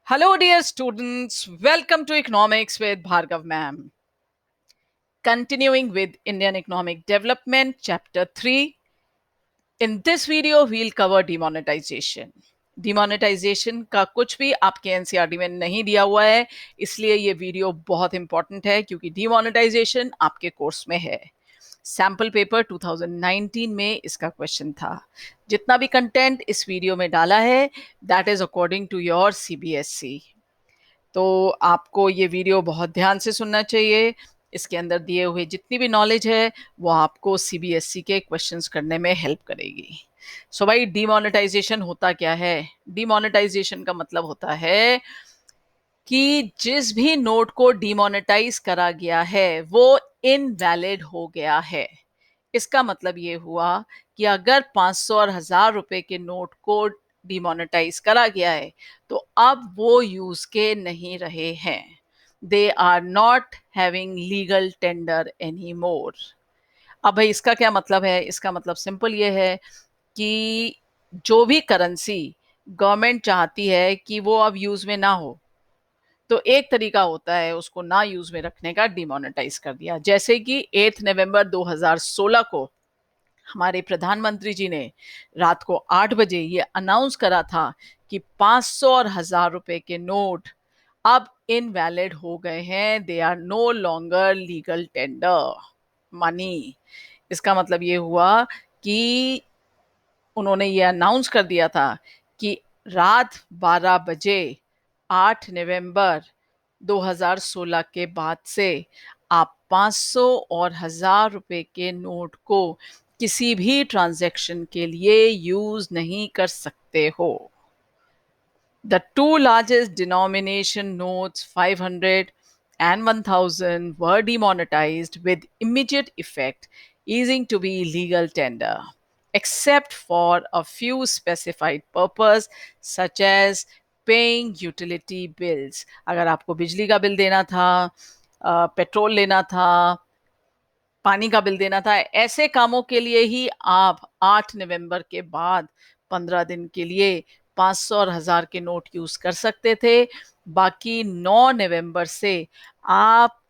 Hello, dear students. Welcome to Economics with Bhargav Ma'am. Continuing with Indian Economic Development, Chapter 3. In this video, we'll cover demonetization. Demonetisation का कुछ भी आपके NCERT में नहीं दिया हुआ है, इसलिए ये वीडियो बहुत इंपॉर्टेंट है क्योंकि डिमोनेटाइजेशन आपके कोर्स में है. सैम्पल पेपर 2019 में इसका क्वेश्चन था. जितना भी कंटेंट इस वीडियो में डाला है, that is according to your CBSE. तो आपको ये वीडियो बहुत ध्यान से सुनना चाहिए. इसके अंदर दिए हुए जितनी भी नॉलेज है वो आपको सीबीएसई के क्वेश्चंस करने में हेल्प करेगी. सो भाई, डिमोनेटाइजेशन होता क्या है? डिमोनेटाइजेशन का मतलब होता है कि जिस भी नोट को डिमोनेटाइज करा गया है वो इनवैलिड हो गया है. इसका मतलब ये हुआ कि अगर 500 और 1000 रुपए के नोट को डिमोनेटाइज करा गया है तो अब वो यूज के नहीं रहे हैं. They are not having legal tender any more. अब भाई इसका क्या मतलब है? इसका मतलब सिंपल ये है कि जो भी करेंसी गवर्नमेंट चाहती है कि वो अब यूज में ना हो, तो एक तरीका होता है उसको ना यूज में रखने का, डिमोनेटाइज कर दिया. जैसे कि 8 नवंबर 2016 को हमारे प्रधानमंत्री जी ने रात को 8 बजे ये अनाउंस करा था कि 500 और 1000 रुपए के नोट अब इनवैलिड हो गए हैं. They are no longer legal tender money. इसका मतलब ये हुआ कि उन्होंने ये अनाउंस कर दिया था कि रात 12 बजे 8 नवंबर 2016 के बाद से आप 500 और 1000 रुपए के नोट को किसी भी ट्रांजैक्शन के लिए यूज नहीं कर सकते हो. The two largest denomination notes, 500 and 1000, were demonetized with immediate effect, easing to be legal tender, except for a few specified purpose such as paying utility bills. अगर आपको बिजली का बिल देना था, पेट्रोल लेना था, पानी का बिल देना था, ऐसे कामों के लिए ही आप 8 नवंबर के बाद 15 दिन के लिए 500 और 1000 के नोट यूज कर सकते थे. बाकी 9 नवंबर से आप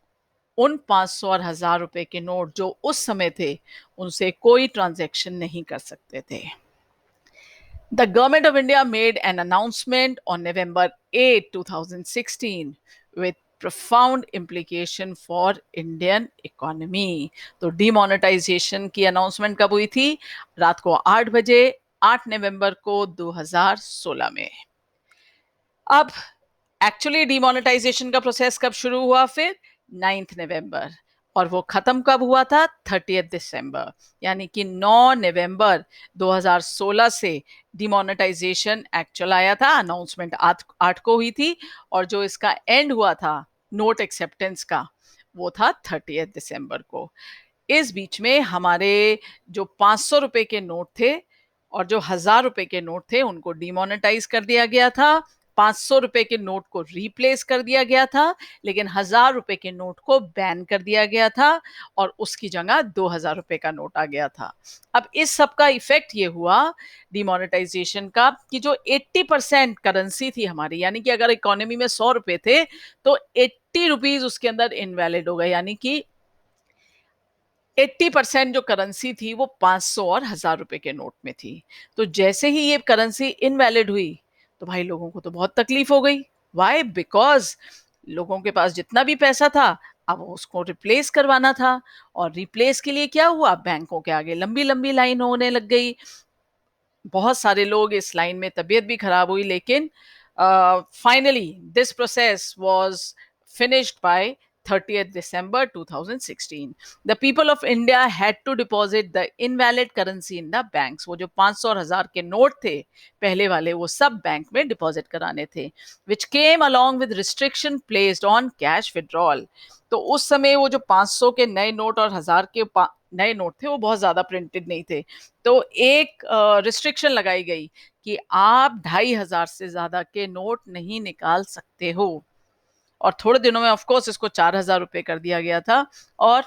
उन 500 और 1000 रुपए के नोट जो उस समय थे उनसे कोई ट्रांजैक्शन नहीं कर सकते थे. The Government of India made an announcement on November 8, 2016 with profound implication for Indian economy. तो डिमोनेटाइजेशन की अनाउंसमेंट कब हुई थी? रात को 8 बजे 8 नवंबर को 2016 में. अब एक्चुअली डिमोनेटाइजेशन का प्रोसेस कब शुरू हुआ? फिर 9 नवंबर. और वो खत्म कब हुआ था? 30 दिसंबर. यानी कि 9 नवंबर 2016 से डिमोनेटाइजेशन एक्चुअल आया था, अनाउंसमेंट 8 को हुई थी, और जो इसका एंड हुआ था नोट एक्सेप्टेंस का वो था 30 दिसंबर को. इस बीच में हमारे जो 500 रुपए के नोट थे और जो 1000 रुपए के नोट थे उनको डिमोनेटाइज कर दिया गया था. 500 रुपए के नोट को रिप्लेस कर दिया गया था, लेकिन 1000 रुपए के नोट को बैन कर दिया गया था और उसकी जगह 2000 रुपए का नोट आ गया था. अब इस सब का इफेक्ट ये हुआ डिमोनेटाइजेशन का कि जो 80% करेंसी थी हमारी, यानी कि अगर इकोनॉमी में 100 रुपए थे तो 80 रुपीज उसके अंदर इनवैलिड हो गए. यानी कि 80% जो करेंसी थी वो 500 और 1000 रुपए के नोट में थी. तो जैसे ही ये करेंसी इनवैलिड हुई तो भाई लोगों को तो बहुत तकलीफ हो गई. वाई? बिकॉज लोगों के पास जितना भी पैसा था अब उसको रिप्लेस करवाना था. और रिप्लेस के लिए क्या हुआ? बैंकों के आगे लंबी लंबी लाइन होने लग गई. बहुत सारे लोग इस लाइन में तबीयत भी खराब हुई, लेकिन finally this process was finished by 30th December 2016. The people of India had to deposit the invalid currency in the banks. वो जो 500 और 1000 के नोट थे पहले वाले वो सब बैंक में डिपॉजिट कराने थे, which came along with restriction placed on cash withdrawal. तो उस समय वो जो 500 के नए नोट और 1000 के नए नोट थे वो बहुत ज्यादा प्रिंटेड नहीं थे. तो एक रिस्ट्रिक्शन लगाई गई कि आप 2500 से ज्यादा के नोट नहीं निकाल सकते हो. और थोड़े दिनों में ऑफ कोर्स इसको 4000 रुपए कर दिया गया था. और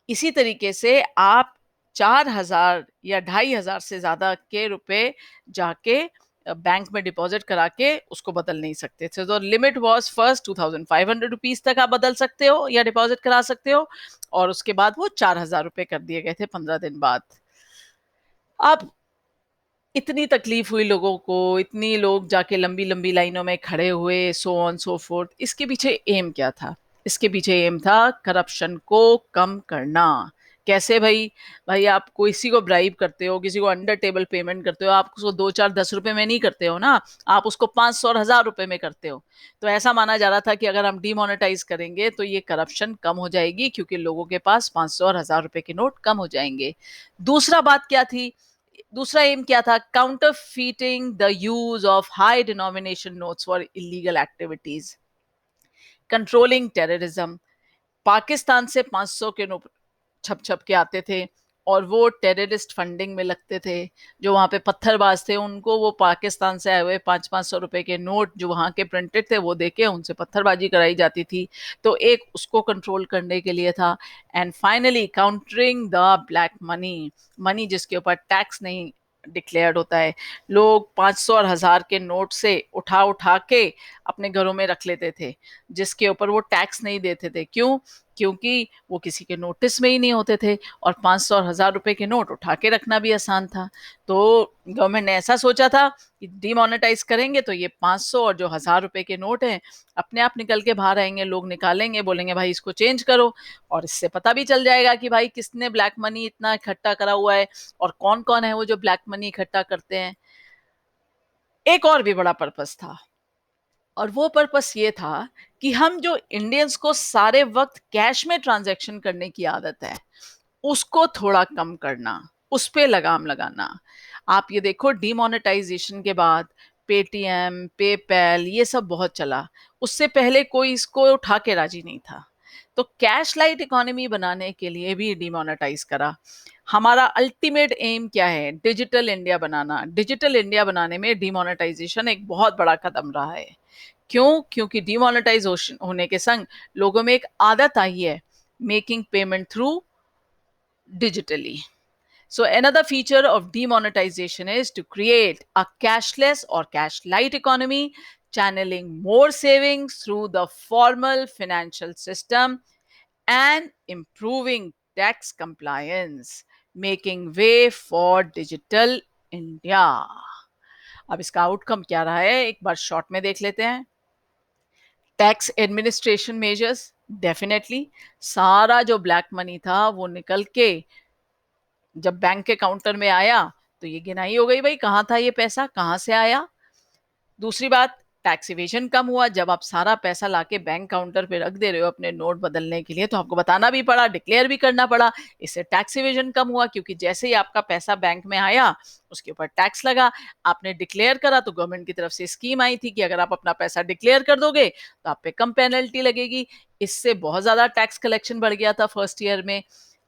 इसी तरीके से आप 4000 या 2500 से ज्यादा के रुपए जाके बैंक में डिपॉजिट करा के उसको बदल नहीं सकते थे। तो लिमिट वॉज फर्स्ट 2500 रुपीज तक आप बदल सकते हो या डिपॉजिट करा सकते हो, और उसके बाद वो 4000 रुपये कर दिए गए थे 15 दिन बाद। अब इतनी तकलीफ हुई लोगों को, इतनी लोग जाके लंबी लंबी लाइनों में खड़े हुए, सो ऑन सो फोर्थ। इसके पीछे एम क्या था? इसके पीछे एम था करप्शन को कम करना। कैसे भाई? भाई आप किसी को ब्राइब करते हो, किसी को अंडर टेबल पेमेंट करते हो, आप उसको 2 4 10 रुपए में नहीं करते हो ना, आप उसको 500 और 1000 रुपए में करते हो। तो ऐसा माना जा रहा था कि अगर हम डिमोनेटाइज करेंगे तो ये करप्शन कम हो जाएगी, क्योंकि लोगों के पास 500 और 1000 रुपए के नोट कम हो जाएंगे। दूसरा बात क्या थी? दूसरा एम क्या था? Counterfeiting the use of high denomination notes for illegal activities, controlling terrorism. Pakistan से 500 के नोट छप छप के आते थे और वो टेररिस्ट फंडिंग में लगते थे। जो वहां पे पत्थरबाज थे उनको वो पाकिस्तान से आए हुए 500 500 रुपए के नोट जो वहां के प्रिंटेड थे वो देके उनसे पत्थरबाजी कराई जाती थी। तो एक उसको कंट्रोल करने के लिए था। And finally countering the black money, money जिसके ऊपर टैक्स नहीं डिक्लेयर्ड होता है। लोग 500 और 1000 के नोट से उठा उठा के अपने घरों में रख लेते थे, जिसके ऊपर वो टैक्स नहीं देते थे। क्यों? क्योंकि वो किसी के नोटिस में ही नहीं होते थे, और 500 और 1000 रुपए के नोट उठा के रखना भी आसान था। तो गवर्नमेंट ने ऐसा सोचा था कि डिमोनेटाइज करेंगे तो ये 500 और जो 1000 रुपए के नोट हैं अपने आप निकल के बाहर आएंगे, लोग निकालेंगे, बोलेंगे भाई इसको चेंज करो, और इससे पता भी चल जाएगा कि भाई किसने ब्लैक मनी इतना इकट्ठा करा हुआ है और कौन कौन है वो जो ब्लैक मनी इकट्ठा करते हैं। एक और भी बड़ा पर्पस था, और वो पर्पस ये था कि हम जो इंडियंस को सारे वक्त कैश में ट्रांजैक्शन करने की आदत है उसको थोड़ा कम करना, उस पे लगाम लगाना। आप ये देखो डिमोनेटाइजेशन के बाद पेटीएम, पेपैल ये सब बहुत चला, उससे पहले कोई इसको उठा के राजी नहीं था। तो कैश लाइट इकोनॉमी बनाने के लिए भी डिमोनेटाइज करा। हमारा अल्टीमेट एम क्या है? डिजिटल इंडिया बनाना। डिजिटल इंडिया बनाने में डिमोनेटाइजेशन एक बहुत बड़ा कदम रहा है। क्यों? क्योंकि डिमोनेटाइजेशन होने के संग लोगों में एक आदत आई है making payment through digitally. So another feature of demonetization is to create a cashless or cash light economy, channeling more savings through the formal financial system and improving tax compliance, making way for digital India. अब इसका outcome क्या रहा है एक बार short में देख लेते हैं। टैक्स एडमिनिस्ट्रेशन मेजर्स, डेफिनेटली सारा जो ब्लैक मनी था वो निकल के जब बैंक के काउंटर में आया तो ये गिनाई हो गई, भाई कहाँ था ये पैसा, कहाँ से आया। दूसरी बात, टैक्स इवेजन कम हुआ। जब आप सारा पैसा लाके बैंक काउंटर पे रख दे रहे हो अपने नोट बदलने के लिए तो आपको बताना भी पड़ा, डिक्लेयर भी करना पड़ा। इससे टैक्स इवेजन कम हुआ, क्योंकि जैसे ही आपका पैसा बैंक में आया उसके ऊपर टैक्स लगा। आपने डिक्लेयर करा तो गवर्नमेंट की तरफ से स्कीम आई थी कि अगर आप अपना पैसा डिक्लेयर कर दोगे तो आप पे कम पेनल्टी लगेगी। इससे बहुत ज्यादा टैक्स कलेक्शन बढ़ गया था फर्स्ट ईयर में।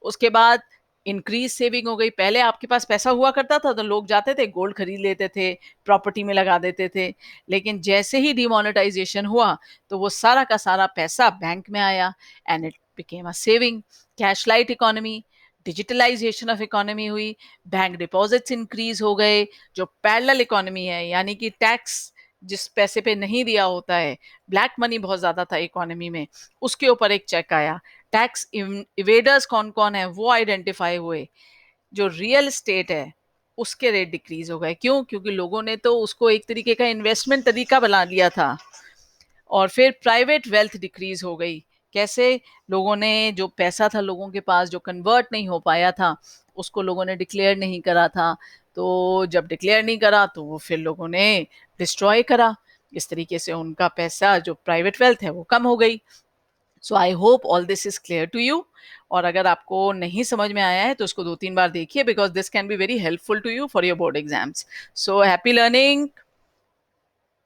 उसके बाद इंक्रीज सेविंग हो गई। पहले आपके पास पैसा हुआ करता था तो लोग जाते थे गोल्ड खरीद लेते थे, प्रॉपर्टी में लगा देते थे। लेकिन जैसे ही डिमोनेटाइजेशन हुआ तो वो सारा का सारा पैसा बैंक में आया, and it became a saving. Cash light economy, digitalization of economy हुई, बैंक डिपॉजिट्स इंक्रीज हो गए। जो पैरेलल इकोनॉमी है, यानी कि टैक्स जिस पैसे पे नहीं दिया होता है, ब्लैक मनी बहुत ज्यादा था इकोनॉमी में, उसके ऊपर एक चेक आया। टैक्स इवेडर्स कौन कौन है वो आइडेंटिफाई हुए। जो रियल एस्टेट है उसके रेट डिक्रीज हो गए। क्यों? क्योंकि लोगों ने तो उसको एक तरीके का इन्वेस्टमेंट तरीका बना लिया था। और फिर प्राइवेट वेल्थ डिक्रीज हो गई। कैसे? लोगों ने जो पैसा था लोगों के पास जो कन्वर्ट नहीं हो पाया था उसको लोगों ने डिक्लेयर नहीं करा था। तो जब डिक्लेयर नहीं करा तो वो फिर लोगों ने डिस्ट्रॉय करा। इस तरीके से उनका पैसा जो प्राइवेट वेल्थ है वो कम हो गई। So I hope all this is clear to you. और अगर आपको नहीं समझ में आया है तो उसको 2 3 बार देखिए, because this can be very helpful to you for your board exams. So happy learning.